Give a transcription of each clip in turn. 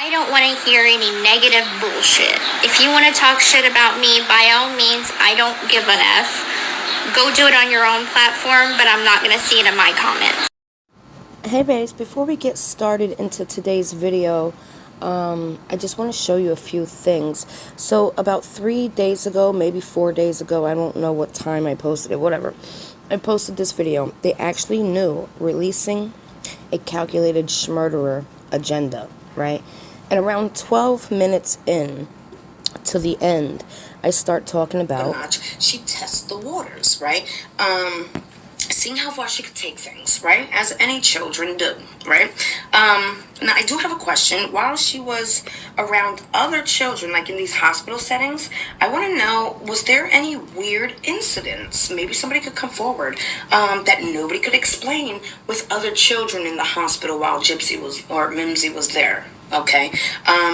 I don't want to hear any negative bullshit. If you want to talk shit about me, by all means, I don't give an F. Go do it on your own platform, but I'm not going to see it in my comments. Hey babes, before we get started into today's video, I just want to show you a few things. So about 3 days ago, maybe 4 days ago, I don't know what time I posted it, whatever. I posted this video. They actually knew releasing a calculated schmurderer agenda, right? And around 12 minutes in to the end, I start talking about... She tests the waters, right? Seeing how far she could take things, right? As any children do, right? Now, I do have a question. While she was around other children, like in these hospital settings, I want to know, was there any weird incidents? Maybe somebody could come forward that nobody could explain with other children in the hospital while Gypsy was, or Mimsy was there, okay?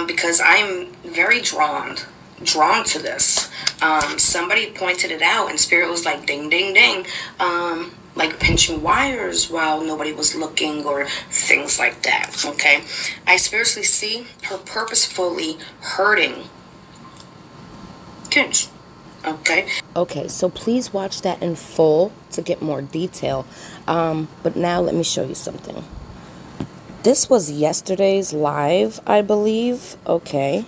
Because I'm very drawn to this. Somebody pointed it out and Spirit was like, ding, ding, ding. Like pinching wires while nobody was looking or things like that, okay? I spiritually see her purposefully hurting kids, okay? Okay, so please watch that in full to get more detail. But now let me show you something. This was yesterday's live, I believe. Okay.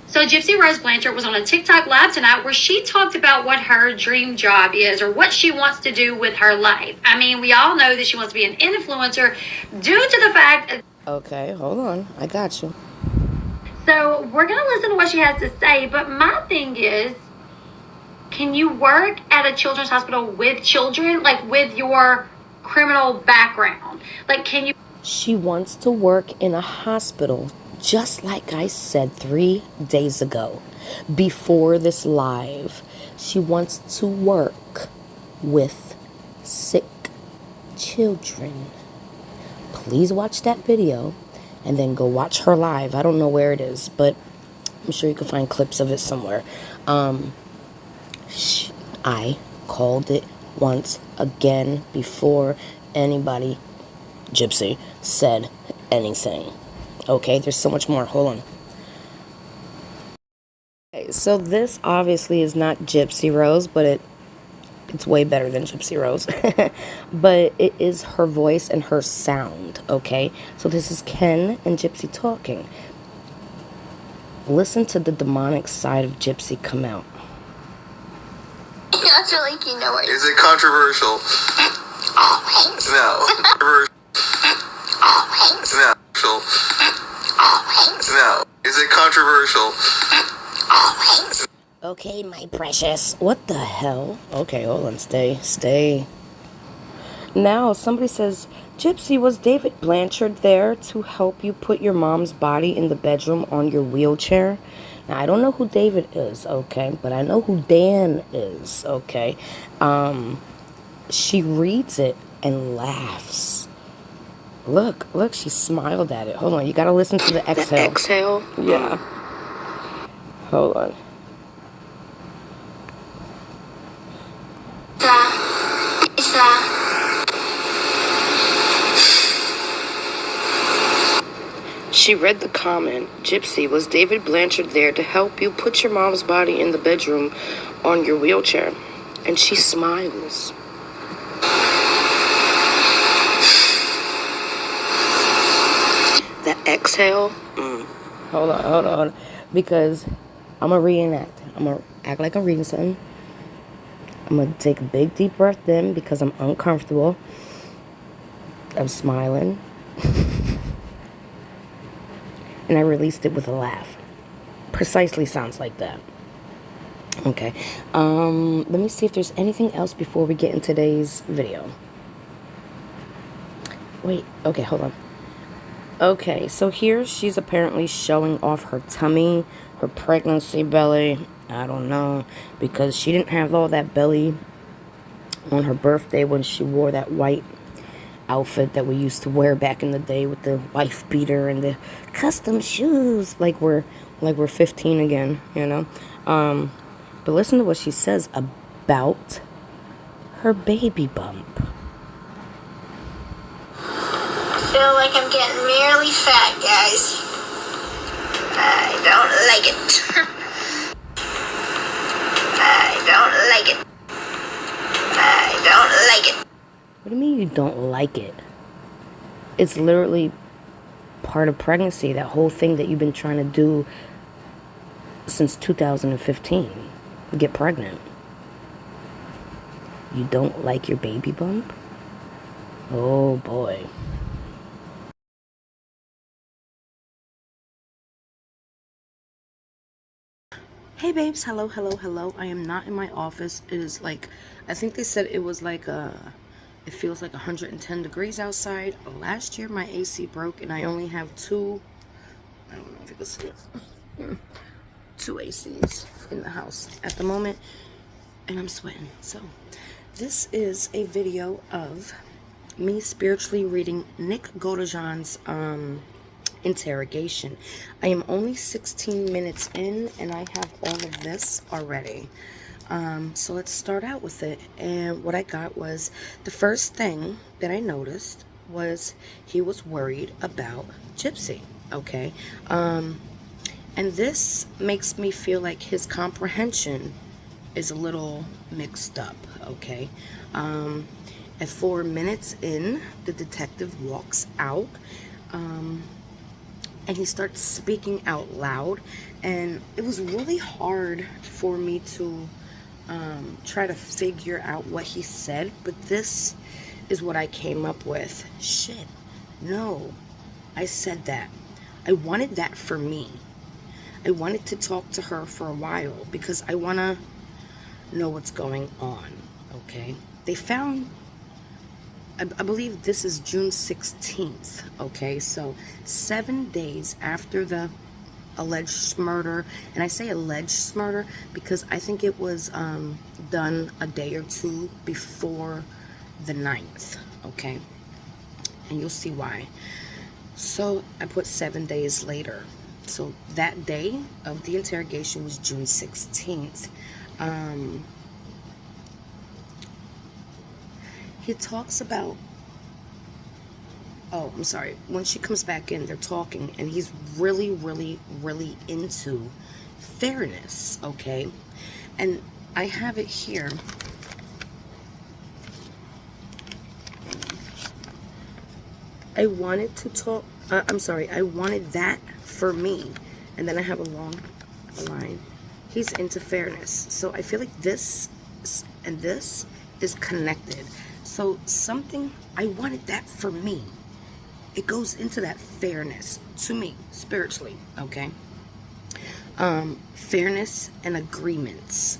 So Gypsy Rose Blanchard was on a TikTok live tonight where she talked about what her dream job is or what she wants to do with her life. I mean, we all know that she wants to be an influencer due to the fact... Okay, hold on. I got you. So we're going to listen to what she has to say, but my thing is, can you work at a children's hospital with children, like with your criminal background? Like, can you... She wants to work in a hospital, just like I said 3 days ago, before this live. She wants to work with sick children. Please watch that video and then go watch her live. I don't know where it is, but I'm sure you can find clips of it somewhere. I called it once again before anybody, Gypsy, said anything. Okay, there's so much more. Hold on. Okay, so this obviously is not Gypsy Rose, but it's way better than Gypsy Rose. But it is her voice and her sound, okay? So this is Ken and Gypsy talking. Listen to the demonic side of Gypsy come out. I feel like you know what Is it controversial? Always. No. Always. No. Always. No. Is it controversial? Always. Okay, my precious. What the hell? Okay, hold on. Stay. Now, somebody says, Gypsy, was David Blanchard there to help you put your mom's body in the bedroom on your wheelchair? Now, I don't know who David is, okay? But I know who Dan is, okay? She reads it and laughs. Look, she smiled at it. Hold on, you gotta listen to the exhale. The exhale? Yeah. Hold on. She read the comment, Gypsy, was David Blanchard there to help you put your mom's body in the bedroom on your wheelchair? And she smiles. That exhale? Hold on. Because I'm going to reenact. I'm going to act like I'm reading something. I'm going to take a big deep breath in because I'm uncomfortable. I'm smiling. And I released it with a laugh. Precisely sounds like that. Okay. Let me see if there's anything else before we get in today's video. Wait. Okay, hold on. Okay, so here she's apparently showing off her tummy, her pregnancy belly. I don't know, because she didn't have all that belly on her birthday when she wore that white outfit that we used to wear back in the day with the wife beater and the custom shoes, like we're 15 again, you know. But listen to what she says about her baby bump. I feel like I'm getting merely fat, guys. like it. I don't like it. I don't like it. What do you mean you don't like it? It's literally part of pregnancy, that whole thing that you've been trying to do since 2015. Get pregnant. You don't like your baby bump? Oh boy. Hey babes, hello. I am not in my office. It is like, I think they said it was like it feels like 110 degrees outside. Last year my AC broke and I only have two, I don't know if you can see it, two ACs in the house at the moment, and I'm sweating. So this is a video of me spiritually reading Nick Godejohn's Interrogation. I am only 16 minutes in and I have all of this already. So let's start out with it. And what I got was, the first thing that I noticed was he was worried about Gypsy. Okay. And this makes me feel like his comprehension is a little mixed up. Okay. At 4 minutes in, the detective walks out. And he starts speaking out loud, and it was really hard for me to try to figure out what he said, but this is what I came up with. Shit, no, I said that. I wanted that for me. I wanted to talk to her for a while because I want to know what's going on. Okay, they found, I believe this is June 16th, okay, so 7 days after the alleged murder, and I say alleged murder because I think it was done a day or two before the 9th, okay, and you'll see why. So I put 7 days later, so that day of the interrogation was June 16th. He talks about, oh, I'm sorry, when she comes back in, they're talking, and he's really into fairness, okay? And I have it here. I wanted to talk, I wanted that for me. And then I have a long line. He's into fairness. So I feel like this and this is connected. So something, I wanted that for me. It goes into that fairness to me, spiritually, okay? Fairness and agreements.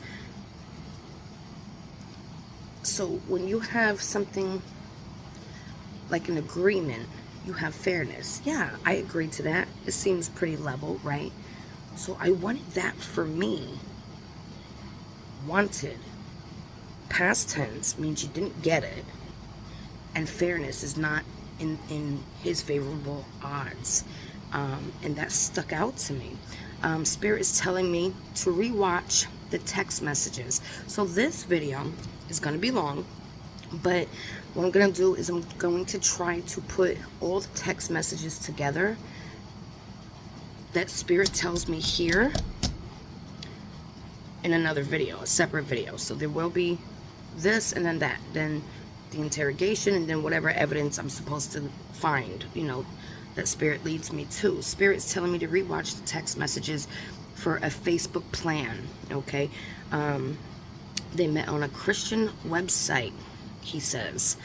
So when you have something like an agreement, you have fairness. Yeah, I agree to that. It seems pretty level, right? So I wanted that for me. Wanted. Past tense means you didn't get it, and fairness is not in his favorable odds, and that stuck out to me. Spirit is telling me to rewatch the text messages. So this video is going to be long, but what I'm going to do is I'm going to try to put all the text messages together that Spirit tells me here in another video, a separate video. So there will be this and then that, then the interrogation, and then whatever evidence I'm supposed to find, you know, that Spirit leads me to. Spirit's telling me to rewatch the text messages for a Facebook plan, okay? They met on a Christian website, he says,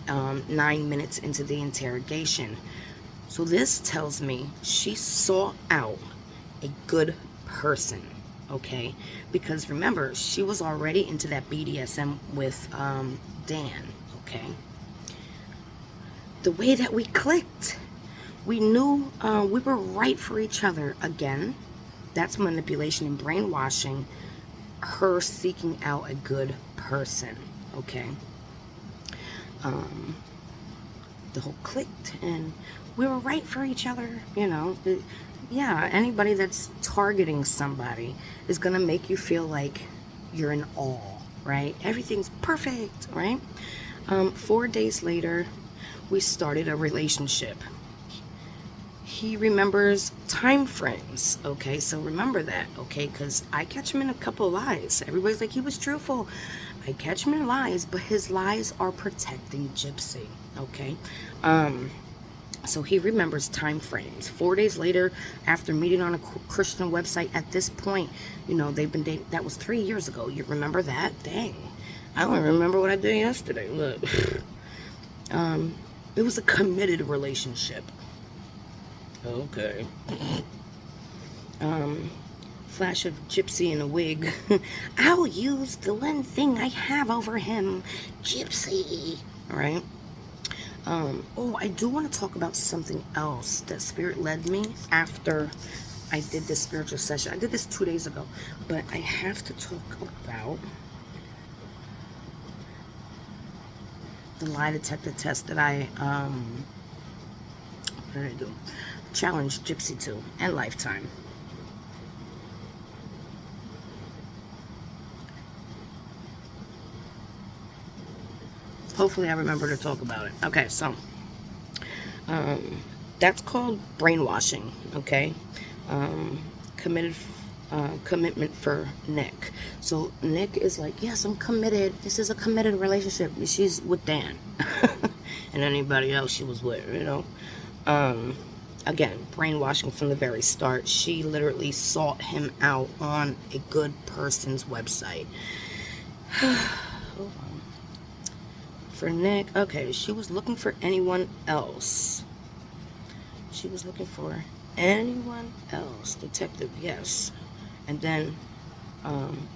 9 minutes into the interrogation. So this tells me she sought out a good person, okay? Because remember, she was already into that BDSM with Dan, okay? The way that we clicked, we knew we were right for each other. Again, that's manipulation and brainwashing, her seeking out a good person, okay? The whole clicked, and we were right for each other, you know. Yeah, anybody that's targeting somebody is gonna make you feel like you're in awe, right? Everything's perfect, right? 4 days later, we started a relationship. he remembers time frames. Okay, so remember that, okay, because I catch him in a couple lies. Everybody's like, he was truthful. I catch him in lies, but his lies are protecting Gypsy, okay? So he remembers time frames. 4 days later, after meeting on a Christian website, at this point, you know, they've been dating. That was 3 years ago. You remember that? Dang. I don't even remember what I did yesterday. Look. It was a committed relationship. Okay. Flash of Gypsy in a wig. I'll use the one thing I have over him. Gypsy. Alright. Oh, I do want to talk about something else that Spirit led me after I did this spiritual session. I did this 2 days ago, but I have to talk about the lie detector test that I, what did I do? Challenged Gypsy to, and Lifetime. Hopefully I remember to talk about it. Okay, so that's called brainwashing, okay? Commitment for Nick. So Nick is like, yes, I'm committed. This is a committed relationship. She's with Dan. And anybody else she was with, you know? Again, brainwashing from the very start. She literally sought him out on a good person's website. Hold on. For Nick, okay, she was looking for anyone else. She was looking for anyone else. Detective, yes. And then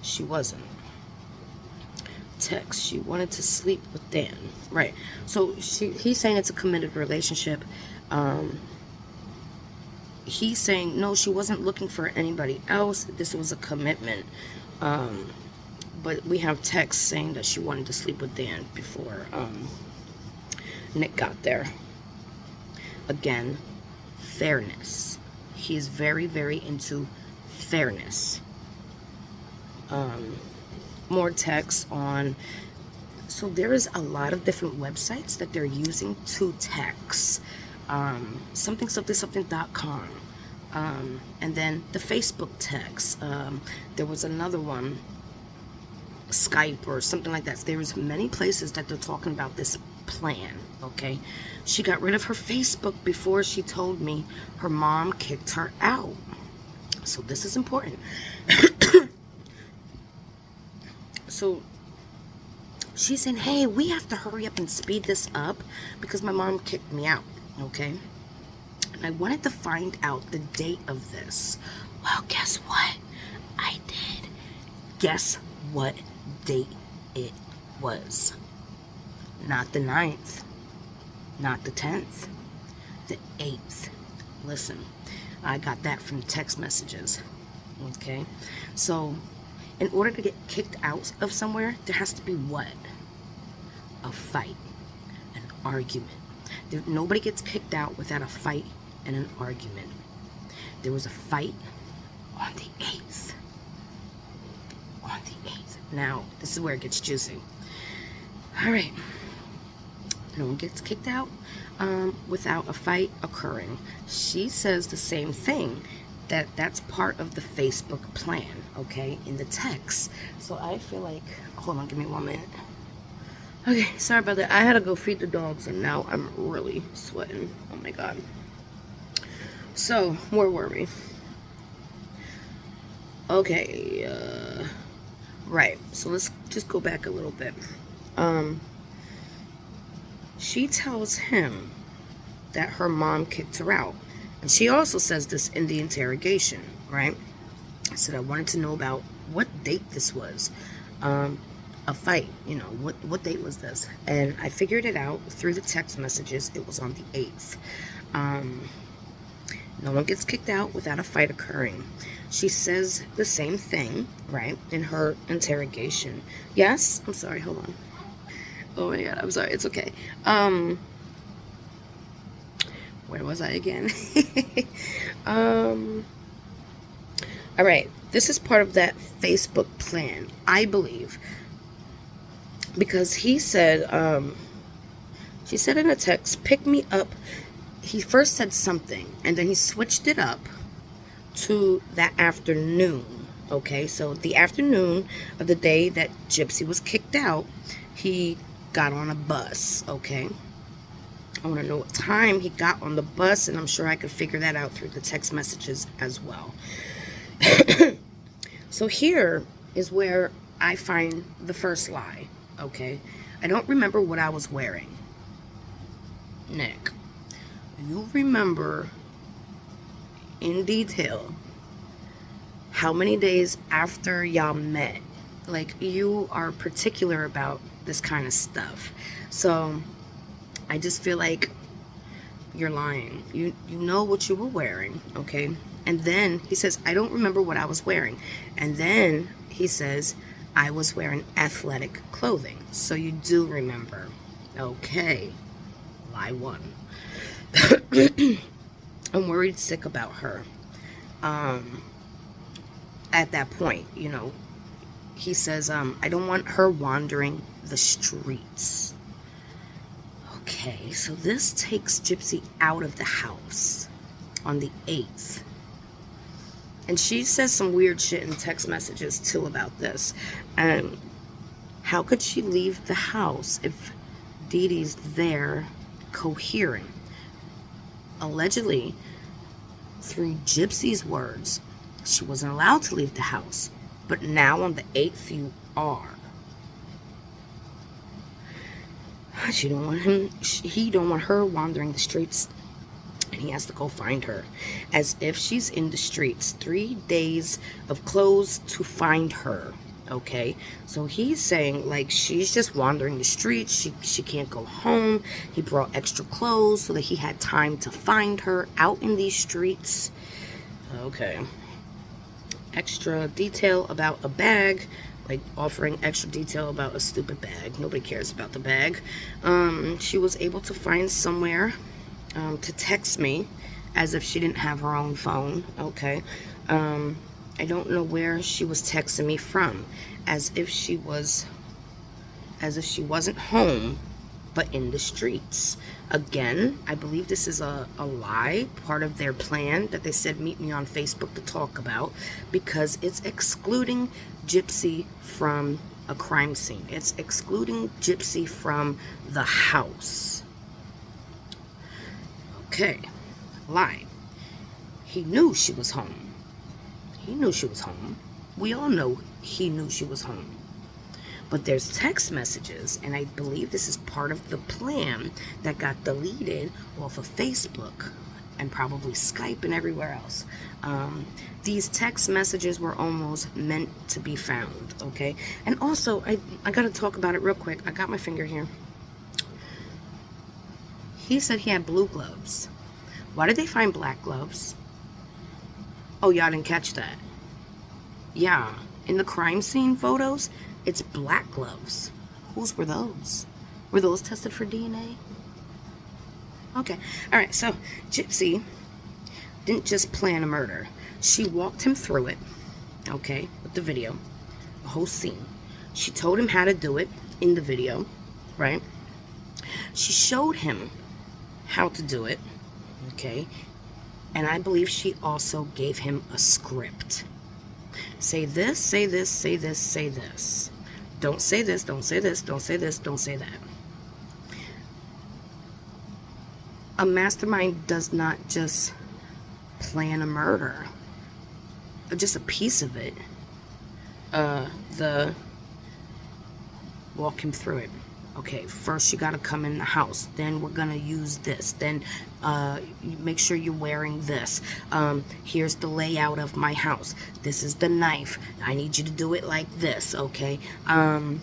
she wasn't. Text, she wanted to sleep with Dan. Right. So he's saying it's a committed relationship. He's saying, no, she wasn't looking for anybody else. This was a commitment. But we have text saying that she wanted to sleep with Dan before Nick got there. Again, fairness. He is very, very into fairness. More text on. So there is a lot of different websites that they're using to text. Something.com. And then the Facebook text. There was another one. Skype or something like that. There's many places that they're talking about this plan, okay? She got rid of her Facebook before she told me her mom kicked her out. So this is important. So she's saying, hey, we have to hurry up and speed this up because my mom kicked me out, okay? And I wanted to find out the date of this. Well, guess what? I did. Guess what date it was? Not the 9th, not the 10th, the 8th. Listen, I got that from text messages. Okay, so in order to get kicked out of somewhere, there has to be what? A fight, an argument. Nobody gets kicked out without a fight and an argument. There was a fight on the 8th. On the 8th. Now, this is where it gets juicy. Alright. No one gets kicked out without a fight occurring. She says the same thing. That's part of the Facebook plan, okay, in the text. So I feel like, hold on, give me 1 minute. Okay, sorry about that. I had to go feed the dogs and now I'm really sweating. Oh my god. So, where were we? Okay, right, so let's just go back a little bit. She tells him that her mom kicked her out. And she also says this in the interrogation, right? I said I wanted to know about what date this was. A fight, you know, what date was this? And I figured it out through the text messages. It was on the 8th. No one gets kicked out without a fight occurring. She says the same thing, right, in her interrogation. Yes? I'm sorry, hold on. Oh my god, I'm sorry, it's okay. Where was I again? Alright, this is part of that Facebook plan, I believe. Because he said, she said in a text, pick me up he first said something, and then he switched it up to that afternoon. Okay, so the afternoon of the day that Gypsy was kicked out, he got on a bus. Okay, I want to know what time he got on the bus, and I'm sure I could figure that out through the text messages as well. So here is where I find the first lie. Okay, I don't remember what I was wearing. Nick, you remember in detail how many days after y'all met? Like, you are particular about this kind of stuff. So I just feel like you're lying. You know what you were wearing, okay? And then he says, I don't remember what I was wearing. And then he says, I was wearing athletic clothing. So you do remember. Okay. Lie one. I'm worried sick about her. At that point, you know, he says, I don't want her wandering the streets. Okay, so this takes Gypsy out of the house on the 8th. And she says some weird shit in text messages, too, about this. And how could she leave the house if Dee Dee's there coherent? Allegedly, through Gypsy's words, she wasn't allowed to leave the house. But now on the 8th, you are. She don't want him. He don't want her wandering the streets, and he has to go find her, as if she's in the streets. 3 days of clothes to find her. Okay, so he's saying like she's just wandering the streets. She can't go home. He brought extra clothes so that he had time to find her out in these streets. Okay. Extra detail about a bag, like offering extra detail about a stupid bag. Nobody cares about the bag. She was able to find somewhere to text me, as if she didn't have her own phone. Okay. I don't know where she was texting me from, as if she wasn't home, but in the streets. Again, I believe this is a lie, part of their plan that they said meet me on Facebook to talk about, because it's excluding Gypsy from a crime scene. It's excluding Gypsy from the house. Okay, lie. He knew she was home. He knew she was home. We all know he knew she was home. But there's text messages, and I believe this is part of the plan that got deleted off of Facebook and probably Skype and everywhere else. These text messages were almost meant to be found, okay? And also, I got to talk about it real quick. I got my finger here. He said he had blue gloves. Why did they find black gloves? Oh, y'all didn't catch that. Yeah, in the crime scene photos, it's black gloves. Whose were those? Were those tested for DNA? Okay. All right. So Gypsy didn't just plan a murder. She walked him through it. Okay. With the video. The whole scene. She told him how to do it in the video. Right? She showed him how to do it. Okay. And I believe she also gave him a script. Say this, say this, say this, say this. Don't say this, don't say this, don't say this, don't say that. A mastermind does not just plan a murder. Just a piece of it. Walk him through it. Okay, first you gotta come in the house. Then we're gonna use this. Then make sure you're wearing this. Here's the layout of my house. This is the knife. I need you to do it like this, okay? And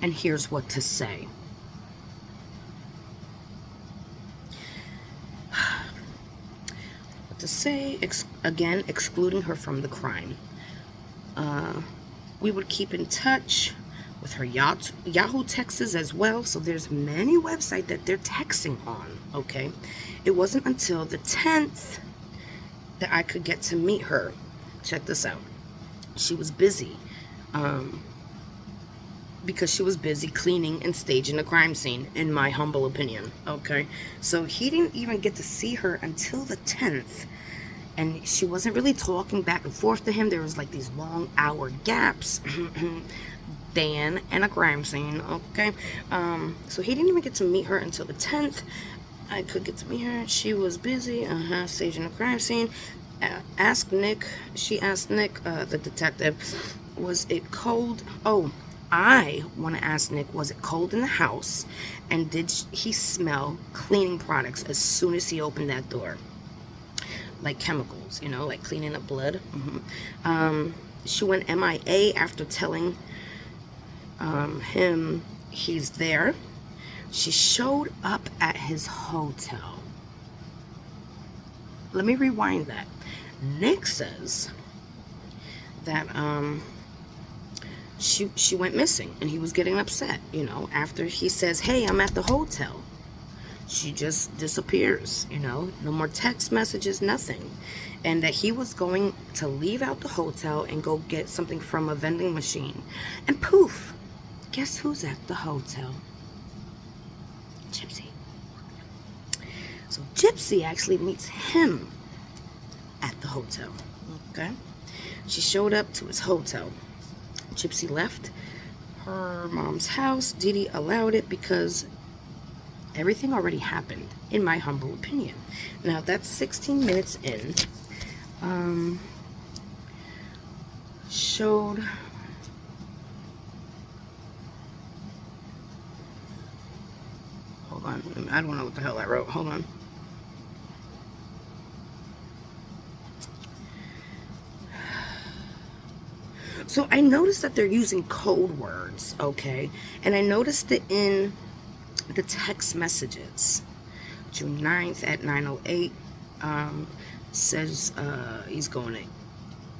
here's what to say. What to say, again, excluding her from the crime. We would keep in touch with her Yahoo texts as well. So there's many websites that they're texting on, okay? It wasn't until the 10th that I could get to meet her. Check this out. She was busy because she was busy cleaning and staging a crime scene, in my humble opinion, okay? So he didn't even get to see her until the 10th, and she wasn't really talking back and forth to him. There was like these long hour gaps. Dan and a crime scene, okay? So he didn't even get to meet her until the 10th. I could get to meet her. She was busy, staging a crime scene. She asked Nick, the detective, was it cold? Oh, I want to ask Nick, was it cold in the house? And did he smell cleaning products as soon as he opened that door? Like chemicals, you know, like cleaning up blood. She went MIA after telling him he's there. She showed up at his hotel. Let me rewind that. Nick says that she went missing and he was getting upset, you know, after he says, hey, I'm at the hotel. She just disappears, you know, no more text messages, nothing. And that he was going to leave out the hotel and go get something from a vending machine. And poof, guess who's at the hotel? Gypsy. So Gypsy actually meets him at the hotel, okay? She showed up to his hotel. Gypsy left her mom's house. Dee Dee allowed it because everything already happened, in my humble opinion. Now, that's 16 minutes in. Showed... Hold on. I don't know what the hell I wrote. Hold on. So I noticed that they're using code words, okay? And I noticed it in the text messages. June 9th at 9:08, says he's going to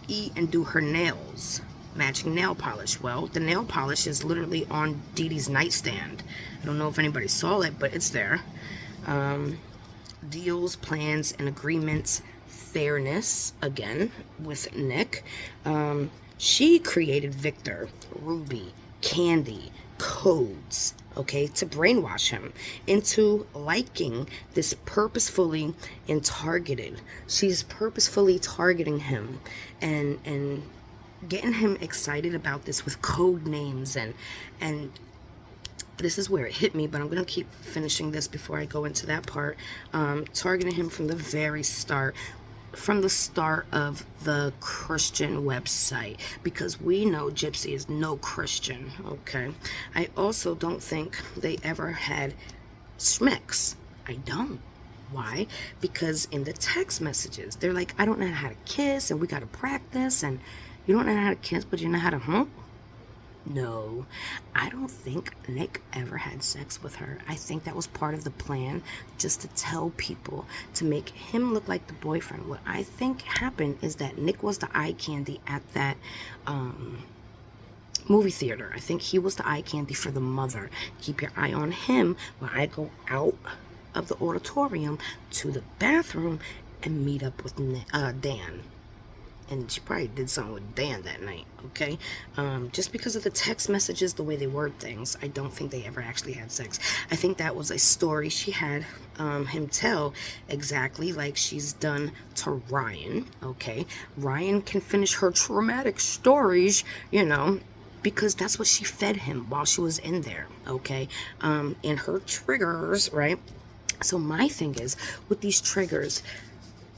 eat and do her nails, matching nail polish. Well, the nail polish is literally on Dee Dee's nightstand. I don't know if anybody saw it, but it's there. Deals, plans, and agreements, fairness, again, with Nick. She created Victor, Ruby, Candy, codes, okay, to brainwash him into liking this purposefully and targeted. She's purposefully targeting him and getting him excited about this with code names and this is where it hit me, but I'm going to keep finishing this before I go into that part. Targeting him from the very start. From the start of the Christian website, because we know Gypsy is no Christian, okay? I also don't think they ever had SMICS. I don't. Why? Because in the text messages, they're like, I don't know how to kiss, and we got to practice, and you don't know how to kiss, but you know how to hump? No, I don't think Nick ever had sex with her. I think that was part of the plan, just to tell people, to make him look like the boyfriend. What I think happened is that Nick was the eye candy at that movie theater. I think he was the eye candy for the mother. Keep your eye on him while I go out of the auditorium to the bathroom and meet up with Dan. And she probably did something with Dan that night, okay? Just because of the text messages, the way they word things, I don't think they ever actually had sex. I think that was a story she had him tell, exactly like she's done to Ryan, okay? Ryan can finish her traumatic stories, you know, because that's what she fed him while she was in there, okay? And her triggers, right? So my thing is, with these triggers,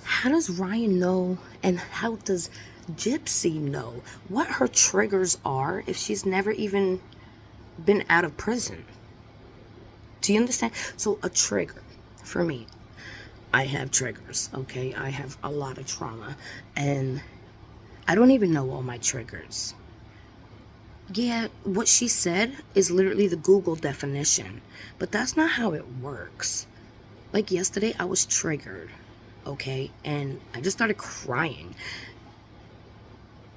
how does Ryan know, and how does Gypsy know what her triggers are if she's never even been out of prison? Do you understand? So a trigger, for me, I have triggers, okay? I have a lot of trauma, and I don't even know all my triggers. Yeah, what she said is literally the Google definition, but that's not how it works. Like yesterday, I was triggered. Okay, and I just started crying,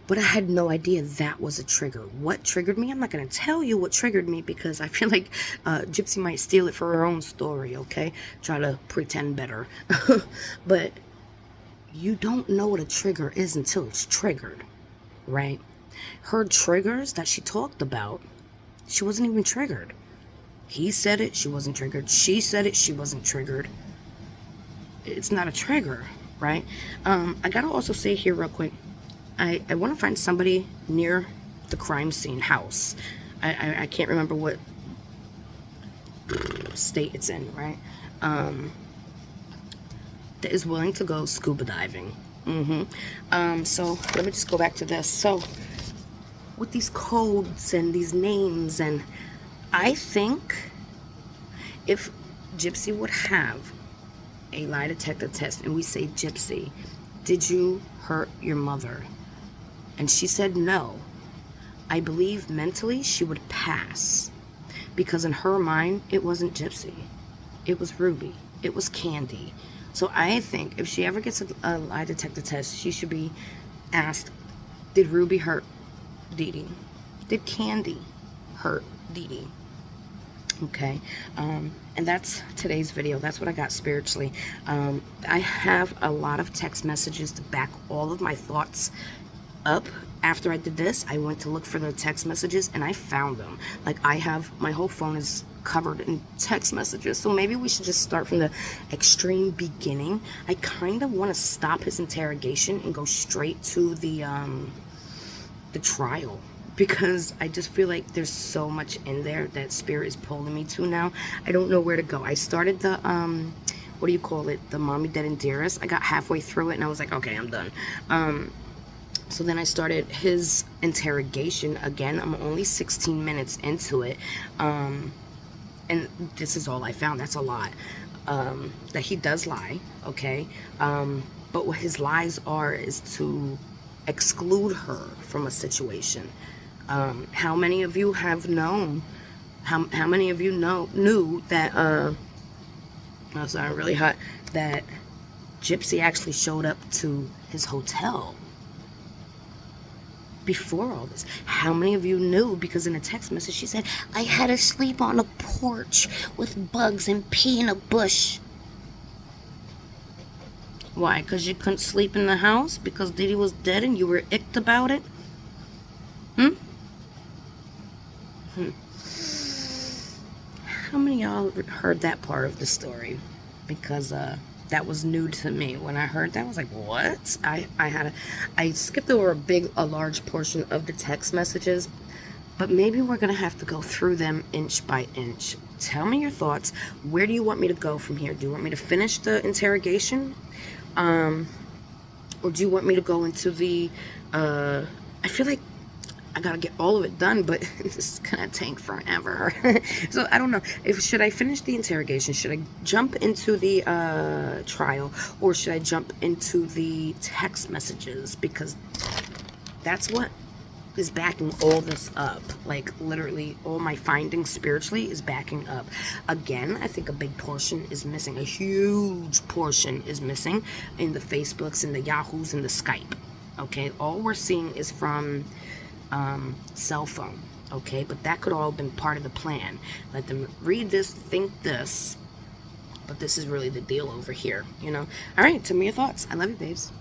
but I had no idea that was a trigger. What triggered me? I'm not going to tell you what triggered me, because I feel like Gypsy might steal it for her own story, okay? Try to pretend better. But you don't know what a trigger is until it's triggered, right? Her triggers that she talked about She wasn't even triggered. He said it, she wasn't triggered. She said it, she wasn't triggered. It's not a trigger, right? I gotta also say here real quick, I want to find somebody near the crime scene house. I can't remember what state it's in, right? That is willing to go scuba diving. So let me just go back to this. So with these codes and these names, and I think if Gypsy would have a lie detector test and we say, Gypsy, did you hurt your mother? And she said no, I believe mentally she would pass, because in her mind it wasn't Gypsy, it was Ruby, it was Candy. So I think if she ever gets a lie detector test, she should be asked, did Ruby hurt Dee Dee? Did Candy hurt Dee Dee? Okay, and that's today's video. That's what I got spiritually. I have a lot of text messages to back all of my thoughts up. After I did this, I went to look for the text messages and I found them. Like, I have, my whole phone is covered in text messages. So maybe we should just start from the extreme beginning. I kind of want to stop his interrogation and go straight to the trial, because I just feel like there's so much in there that spirit is pulling me to now. I don't know where to go. I started the what do you call it, the Mommy Dead and Dearest. I got halfway through it and I was like, okay, I'm done. So then I started his interrogation again. I'm only 16 minutes into it, and this is all I found. That's a lot. That he does lie, okay, but what his lies are is to exclude her from a situation. How many of you have known, how many of you knew that oh sorry, really hot, that Gypsy actually showed up to his hotel before all this? How many of you knew? Because in a text message she said, I had to sleep on a porch with bugs and pee in a bush. Why? Because you couldn't sleep in the house? Because Dee Dee was dead and you were icked about it? How many of y'all heard that part of the story? Because that was new to me. When I heard that, I was like, what? I skipped over a large portion of the text messages, but maybe we're gonna have to go through them inch by inch. Tell me your thoughts. Where do you want me to go from here? Do you want me to finish the interrogation? Or do you want me to go into the I feel like I gotta get all of it done, but this is gonna take forever. So I don't know. Should I finish the interrogation? Should I jump into the trial, or should I jump into the text messages? Because that's what is backing all this up. Like, literally all my findings spiritually is backing up. Again, I think a big portion is missing. A huge portion is missing in the Facebooks and the Yahoos and the Skype. Okay, all we're seeing is from cell phone. Okay, but that could all have been part of the plan. Let them read this, think this, but this is really the deal over here, you know. All right, tell me your thoughts. I love you, babes.